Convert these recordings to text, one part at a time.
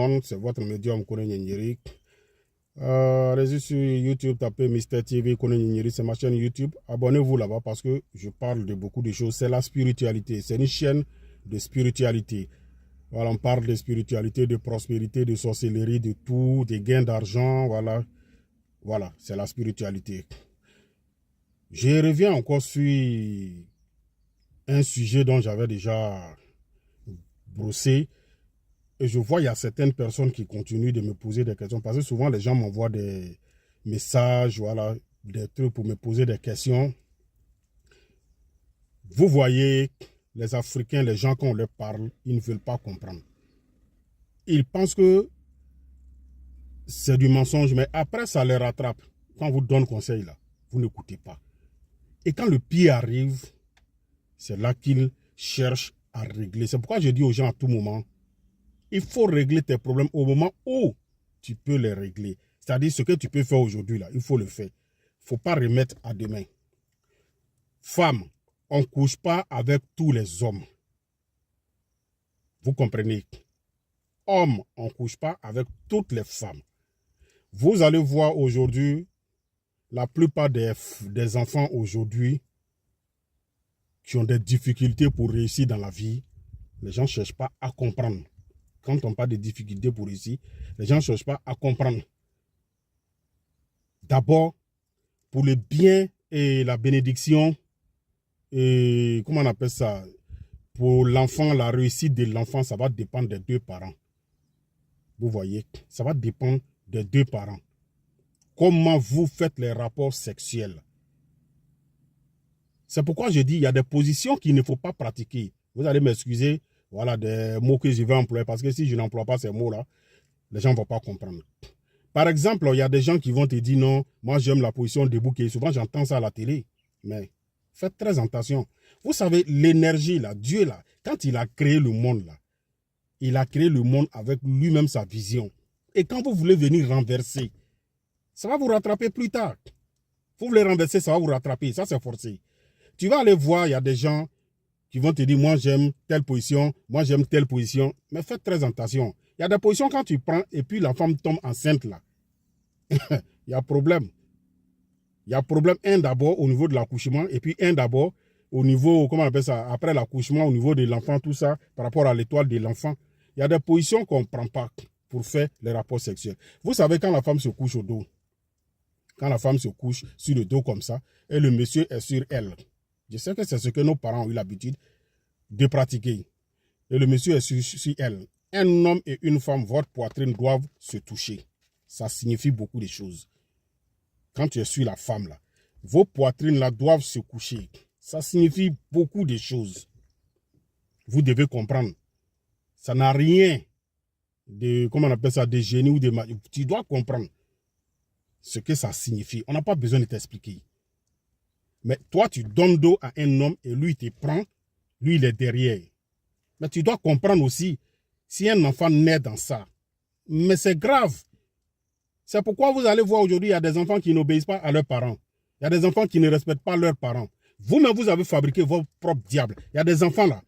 monde, c'est votre médium Kone Nyeri. Allez-y sur YouTube, tapez Mister TV Kone Nyeri, c'est ma chaîne YouTube. Abonnez-vous là-bas parce que je parle de beaucoup de choses. C'est la spiritualité, c'est une chaîne de spiritualité. Voilà, on parle de spiritualité, de prospérité, de sorcellerie, de tout, des gains d'argent, voilà. Voilà, c'est la spiritualité. Je reviens encore sur un sujet dont j'avais déjà brossé. Et je vois, il y a certaines personnes qui continuent de me poser des questions. Parce que souvent, les gens m'envoient des messages, voilà, des trucs pour me poser des questions. Vous voyez, les Africains, les gens, quand on leur parle, ils ne veulent pas comprendre. Ils pensent que c'est du mensonge, mais après, ça les rattrape. Quand on vous donne conseil, là, vous n'écoutez pas. Et quand le pire arrive, c'est là qu'ils cherchent à régler. C'est pourquoi je dis aux gens à tout moment, il faut régler tes problèmes au moment où tu peux les régler. C'est-à-dire ce que tu peux faire aujourd'hui, là, il faut le faire. Il ne faut pas remettre à demain. Femme, on ne couche pas avec tous les hommes. Vous comprenez? Homme, on ne couche pas avec toutes les femmes. Vous allez voir aujourd'hui, la plupart des enfants aujourd'hui qui ont des difficultés pour réussir dans la vie, les gens ne cherchent pas à comprendre. Quand on parle de difficultés pour réussir, les gens ne cherchent pas à comprendre. D'abord, pour le bien et la bénédiction, et comment on appelle ça, pour l'enfant, la réussite de l'enfant, ça va dépendre des deux parents. Vous voyez, ça va dépendre des deux parents. Comment vous faites les rapports sexuels. C'est pourquoi je dis, il y a des positions qu'il ne faut pas pratiquer. Vous allez m'excuser, voilà, des mots que je vais employer, parce que si je n'emploie pas ces mots-là, les gens ne vont pas comprendre. Par exemple, il y a des gens qui vont te dire, non, moi j'aime la position debout, et souvent j'entends ça à la télé. Mais faites très attention. Vous savez, l'énergie, là, Dieu, là, quand il a créé le monde, là, il a créé le monde avec lui-même sa vision. Et quand vous voulez venir renverser, ça va vous rattraper plus tard. Vous voulez renverser, ça va vous rattraper. Ça, c'est forcé. Tu vas aller voir, il y a des gens qui vont te dire, moi, j'aime telle position, moi, j'aime telle position. Mais faites très attention. Il y a des positions quand tu prends et puis la femme tombe enceinte, là. Il y a problème. Il y a problème, un d'abord au niveau de l'accouchement et puis un d'abord au niveau, comment on appelle ça, après l'accouchement, au niveau de l'enfant, tout ça, par rapport à l'étoile de l'enfant. Il y a des positions qu'on ne prend pas pour faire les rapports sexuels. Vous savez, quand la femme se couche au dos, quand la femme se couche sur le dos comme ça, et le monsieur est sur elle. Je sais que c'est ce que nos parents ont eu l'habitude de pratiquer. Et le monsieur est sur elle. Un homme et une femme, votre poitrine doivent se toucher. Ça signifie beaucoup de choses. Quand tu es sur la femme, là, vos poitrines là doivent se coucher. Ça signifie beaucoup de choses. Vous devez comprendre. Ça n'a rien de, comment on appelle ça, de génie ou de... Tu dois comprendre ce que ça signifie. On n'a pas besoin de t'expliquer. Mais toi, tu donnes dos à un homme et lui, il te prend. Lui, il est derrière. Mais tu dois comprendre aussi, si un enfant naît dans ça, mais c'est grave. C'est pourquoi vous allez voir aujourd'hui, il y a des enfants qui n'obéissent pas à leurs parents. Il y a des enfants qui ne respectent pas leurs parents. Vous-même, vous avez fabriqué votre propre diable. Il y a des enfants là.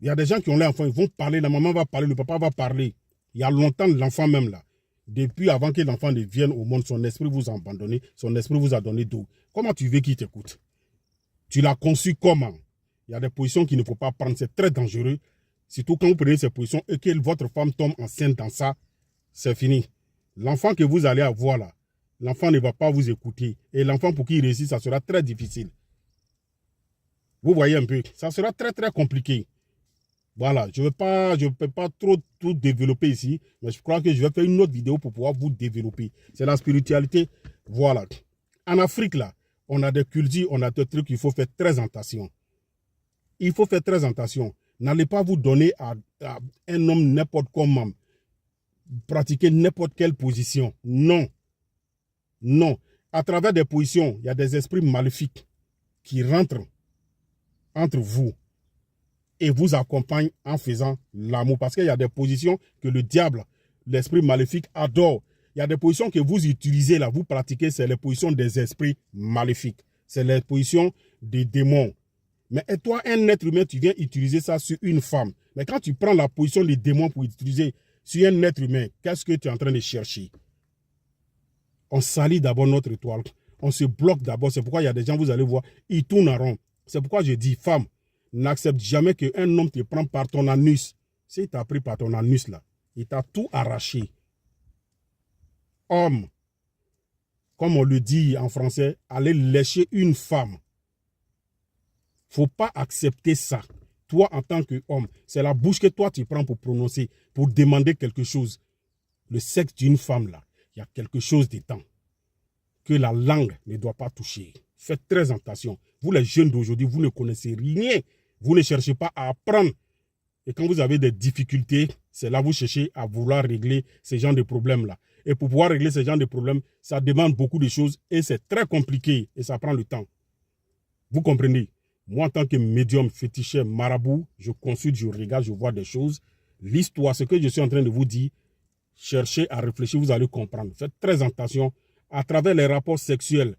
Il y a des gens qui ont leurs enfants, ils vont parler, la maman va parler, le papa va parler. Il y a longtemps, l'enfant même là. Depuis avant que l'enfant ne vienne au monde, son esprit vous a abandonné, son esprit vous a donné d'eau. Comment tu veux qu'il t'écoute? Tu l'as conçu comment? Il y a des positions qu'il ne faut pas prendre, c'est très dangereux. Surtout quand vous prenez ces positions et que votre femme tombe enceinte dans ça, c'est fini. L'enfant que vous allez avoir là, l'enfant ne va pas vous écouter. Et l'enfant, pour qu'il réussisse, ça sera très difficile. Vous voyez un peu, ça sera très très compliqué. Voilà, je ne peux pas trop tout développer ici, mais je crois que je vais faire une autre vidéo pour pouvoir vous développer. C'est la spiritualité. Voilà. En Afrique, là, on a des cultures, on a des trucs, il faut faire très attention. Il faut faire très attention. N'allez pas vous donner à un homme n'importe comment, pratiquer n'importe quelle position. Non. Non. À travers des positions, il y a des esprits maléfiques qui rentrent entre vous et vous accompagnent en faisant l'amour. Parce qu'il y a des positions que le diable, l'esprit maléfique adore. Il y a des positions que vous utilisez là, vous pratiquez, c'est les positions des esprits maléfiques. C'est les positions des démons. Mais et toi, un être humain, tu viens utiliser ça sur une femme. Mais quand tu prends la position des démons pour utiliser sur un être humain, qu'est-ce que tu es en train de chercher? On salit d'abord notre étoile. On se bloque d'abord. C'est pourquoi il y a des gens, vous allez voir, ils tournent en rond. C'est pourquoi je dis, femme, n'accepte jamais qu'un homme te prenne par ton anus. S'il t'a pris par ton anus, là, il t'a tout arraché. Homme, comme on le dit en français, allez lécher une femme. Faut pas accepter ça. Toi, en tant qu'homme, c'est la bouche que toi, tu prends pour prononcer, pour demander quelque chose. Le sexe d'une femme, là, il y a quelque chose dedans que la langue ne doit pas toucher. Faites très attention. Vous, les jeunes d'aujourd'hui, vous ne connaissez rien. Vous ne cherchez pas à apprendre. Et quand vous avez des difficultés, c'est là que vous cherchez à vouloir régler ces genres de problèmes-là. Et pour pouvoir régler ces genres de problèmes, ça demande beaucoup de choses et c'est très compliqué et ça prend le temps. Vous comprenez? Moi, en tant que médium, féticheur, marabout, je consulte, je regarde, je vois des choses. L'histoire, ce que je suis en train de vous dire, cherchez à réfléchir, vous allez comprendre. Faites très attention. À travers les rapports sexuels,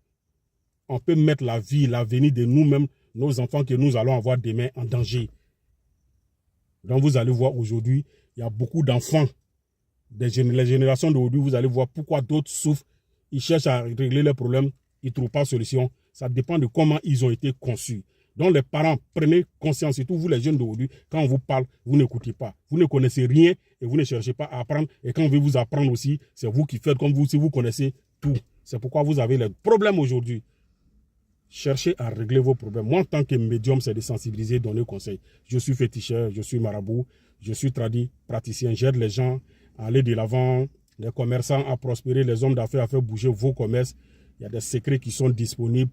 on peut mettre la vie, l'avenir de nous-mêmes, nos enfants que nous allons avoir demain en danger. Donc vous allez voir aujourd'hui, il y a beaucoup d'enfants, les générations d'aujourd'hui, vous allez voir pourquoi d'autres souffrent. Ils cherchent à régler leurs problèmes, ils ne trouvent pas de solution. Ça dépend de comment ils ont été conçus. Donc les parents, prenez conscience, surtout vous les jeunes d'aujourd'hui, quand on vous parle, vous n'écoutez pas. Vous ne connaissez rien et vous ne cherchez pas à apprendre. Et quand on veut vous apprendre aussi, c'est vous qui faites comme vous, si vous connaissez tout. C'est pourquoi vous avez les problèmes aujourd'hui. Cherchez à régler vos problèmes. Moi, en tant que médium, c'est de sensibiliser, donner conseil. Je suis féticheur, je suis marabout, je suis praticien, j'aide les gens à aller de l'avant, les commerçants à prospérer, les hommes d'affaires à faire bouger vos commerces. Il y a des secrets qui sont disponibles.